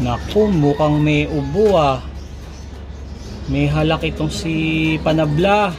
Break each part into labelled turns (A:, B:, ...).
A: Naku, mukhang may ubo ah. May halak itong si Panabla.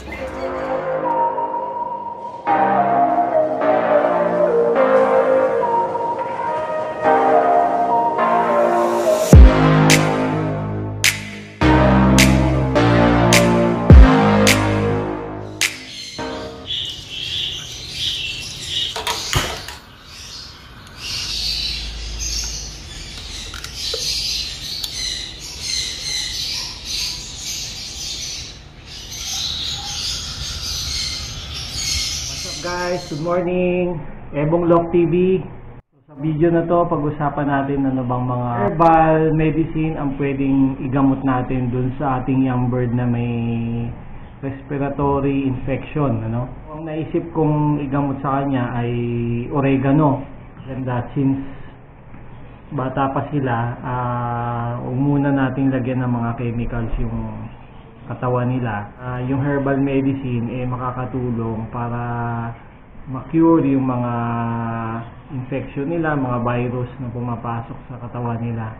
B: Guys, good morning. Ebong Lok TV. Sa video na to, pag-usapan natin ano bang mga herbal medicine ang pwedeng igamot natin dun sa ating young bird na may respiratory infection, ano? Ang naisip kong igamot sa kanya ay oregano. And that since bata pa sila, huwag muna nating lagyan ng mga chemicals yung katawan nila. Yung herbal medicine makakatulong para ma-cure yung mga infection nila, mga virus na pumapasok sa katawan nila.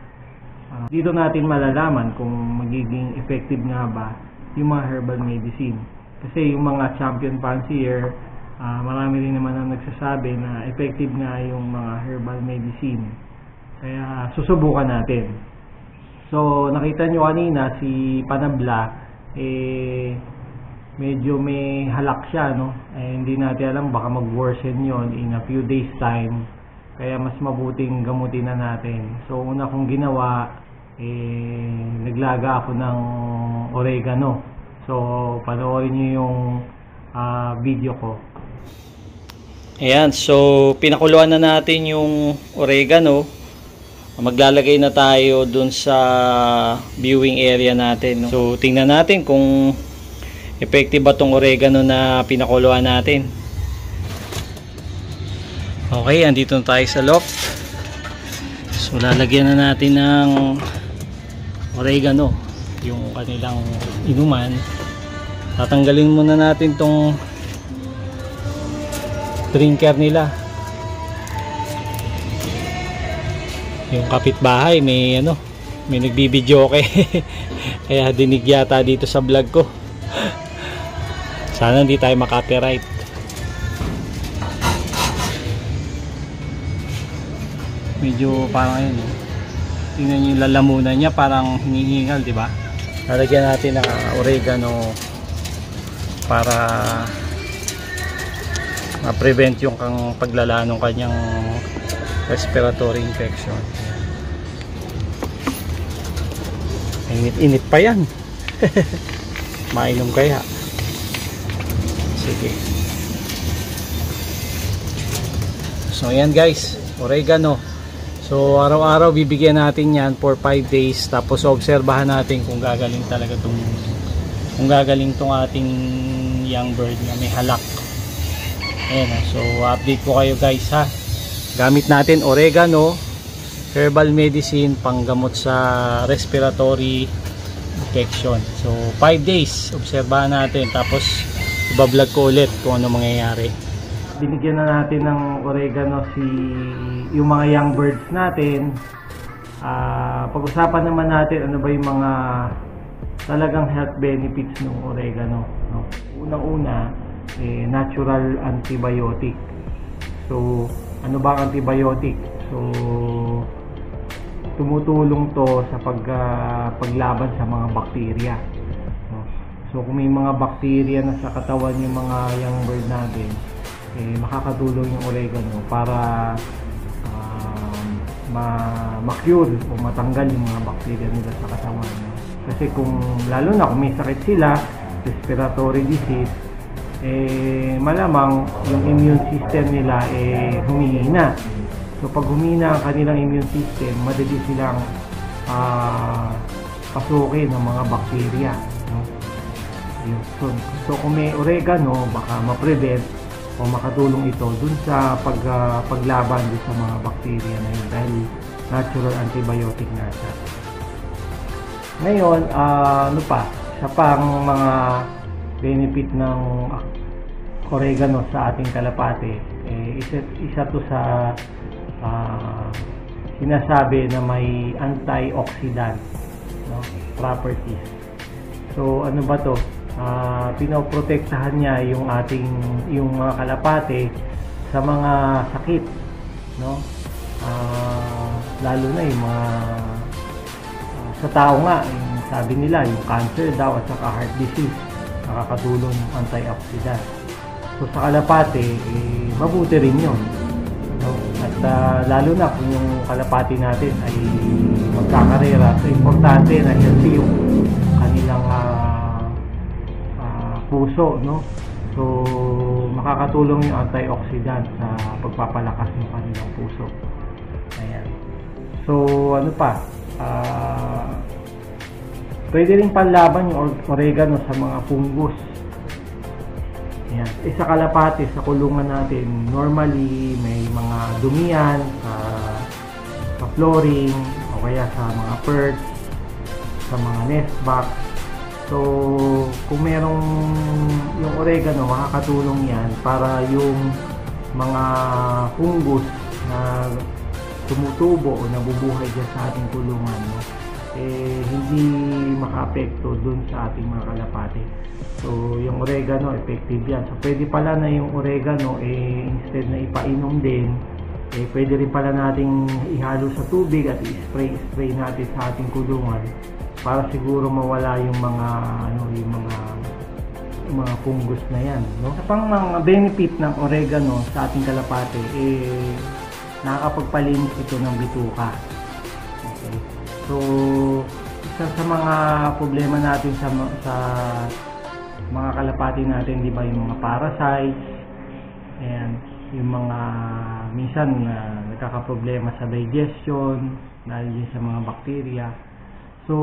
B: Dito natin malalaman kung magiging effective nga ba yung mga herbal medicine. Kasi yung mga champion fancier, marami rin naman ang nagsasabi na effective nga yung mga herbal medicine. Kaya susubukan natin. So nakita nyo kanina si Panabla, medyo may halak siya, no? Hindi natin alam, baka mag-worsen yon in a few days time, kaya mas mabuting gamutin na natin. So una kong ginawa, naglaga ako ng oregano. So panoorin nyo yung video ko.
A: Ayan, so pinakuluan na natin yung oregano. Maglalagay na tayo dun sa viewing area natin, no? So tingnan natin kung effective ba tong oregano na pinakuluan natin. Okay, andito na tayo sa loft. So lalagyan na natin ng oregano yung kanilang inuman. Tatanggalin muna natin tong drinker nila. Yung kapitbahay may nagbibidyoke kaya dinig yata dito sa vlog ko. Sana hindi tayo makopyright. Medyo parang ayun, tingnan niyo yung lalamunan niya, parang hinihingal, di ba? Lalagyan natin ng oregano para ma-prevent yung paglala ng kanyang respiratory infection. Init-init pa yan. Mainom kaya? Sige. So ayan guys, oregano. So araw-araw bibigyan natin yan for 5 days, tapos obserbahan natin kung gagaling talaga kung gagaling tong ating young bird na may halak. Ayan, so update ko kayo guys ha. Gamit natin oregano, herbal medicine panggamot sa respiratory infection. So 5 days obserbahan natin, tapos iba-vlog ko ulit kung ano mangyayari.
B: Binigyan na natin ng oregano yung mga young birds natin. Pag-usapan naman natin ano ba yung mga talagang health benefits ng oregano, no? Unang-una, natural antibiotic. So ano ba ang antibiotic? So tumutulong to sa paglaban sa mga bakterya, no? So kung may mga bakterya na sa katawan yung mga young bird natin, makakatulong yung oregano para ma-cure o matanggal yung mga bakterya nila sa katawan, no? Kasi lalo na kung may sakit sila, respiratory disease, malamang yung immune system nila humihina. So pag humina ang kanilang immune system, madali silang pasukin ng mga bakterya, no? So kung may oregano, baka ma-prevent o makatulong ito dun sa paglaban dun sa mga bakterya na yun, dahil natural antibiotic na siya. Ngayon, ano pa? Isa pang mga benefit ng oregano sa ating kalapate, isa to sa sinasabi na may antioxidant, no, properties. So ano ba to? Pinoprotektahan niya yung mga kalapate sa mga sakit, no? Lalo na yung mga sa tao nga, yung sabi nila yung cancer daw at saka heart disease, nakakatulong yung antioxidant. So sa kalapate, mabuti rin yun, no? At lalo na kung yung kalapati natin ay magkakarera, so importante na healthy yung kanilang puso, no? So makakatulong yung antioxidant sa pagpapalakas ng kanilang puso. Ayan. So ano pa? Pwede rin panlaban yung oregano sa mga fungus. Ayan. Sa kalapati, sa kulungan natin, normally may mga dumihan sa flooring o kaya sa mga perch, sa mga nest box. So kung merong yung oregano, makakatulong yan para yung mga fungus na tumutubo o nabubuhay dyan sa ating kulungan, no, hindi maka-apekto dun sa ating mga kalapate. So yung oregano, effective yan. So pwede pala na yung oregano, instead na ipainom din, pwede rin pala nating ihalo sa tubig at i-spray natin sa ating kulungan para siguro mawala yung mga mga fungus na yan, no? Sa pang mga benefit ng oregano sa ating kalapate, nakakapagpalinis ito ng bituka. Okay. So isa sa mga problema natin sa mga kalapati natin, di ba, yung mga parasites, ayan, yung mga minsan nagkakaproblema sa digestion dahil din sa mga bakterya. So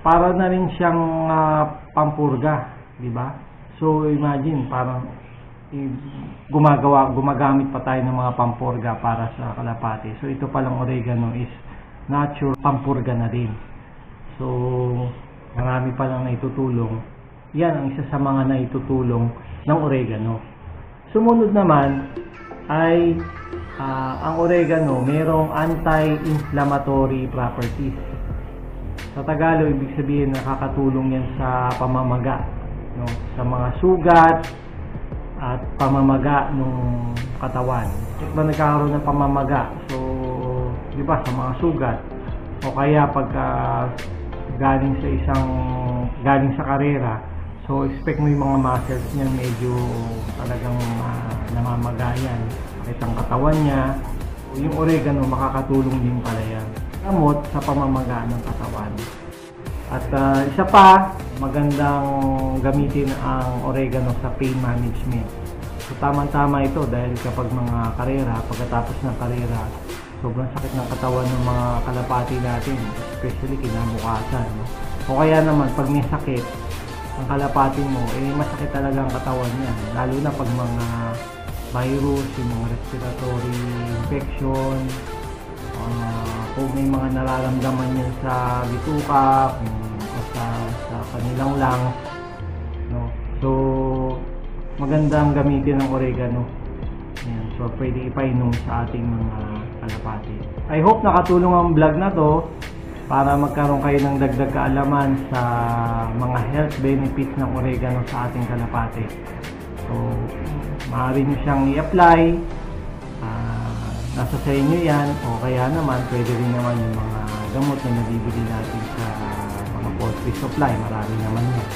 B: para na rin siyang pampurga, di ba? So imagine, parang gumagamit pa tayo ng mga pampurga para sa kalapati. So ito palang oregano is natural pampurga na rin. So marami pa lang naitutulong. Yan ang isa sa mga naitutulong ng oregano. Sumunod naman ay ang oregano mayroong anti-inflammatory properties. Sa Tagalog, ibig sabihin nakakatulong yan sa pamamaga, no? Sa mga sugat at pamamaga ng katawan. Kung nagkakaroon ng pamamaga, so di ba, sa mga sugat o kaya pagka galing sa karera, so expect mo yung mga muscles niya medyo talagang namamagayan, kahit ang katawan niya. Yung oregano makakatulong din pala yan, gamot sa pamamaga ng katawan. At isa pa, magandang gamitin ang oregano sa pain management. So tamang-tama ito dahil kapag mga karera, pagkatapos ng karera, sobrang sakit ng katawan ng mga kalapati natin, especially kinabukasan, no? O kaya naman pag may sakit ang kalapati mo, masakit talaga ang katawan niya, lalo na pag mga virus, yung mga respiratory infection, kung may mga nararamdaman yan sa bituka o sa kanilang lungs, no? So magandang gamitin ng oregano. Ayan, so pwede ipainom sa ating mga kalapati. I hope nakatulong ang vlog na to para magkaroon kayo ng dagdag kaalaman sa mga health benefits ng oregano sa ating kalapati. So maaari nyo siyang i-apply, nasa sa inyo yan, o kaya naman pwede rin naman yung mga gamot na nabibili natin sa mga poultry supply, marami naman yan.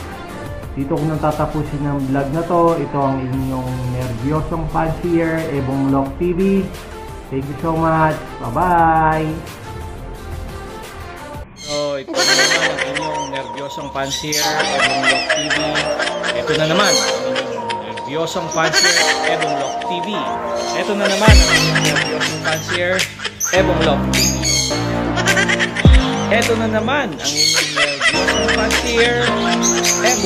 B: Dito ko nang tatapusin ng vlog na to. Ito ang inyong nervyosong fancier, Ebong Lock TV. Thank you so much. Bye-bye!
A: So ito na naman ang inyong nervyosong fancier, Ebong Lock TV. Ito na naman ang inyong nervyosong fancier, Ebong Lock TV. Ito na naman ang inyong nervyosong fancier, Ebong Lock TV. Ito na naman ang inyong nervyosong fancier, Ebong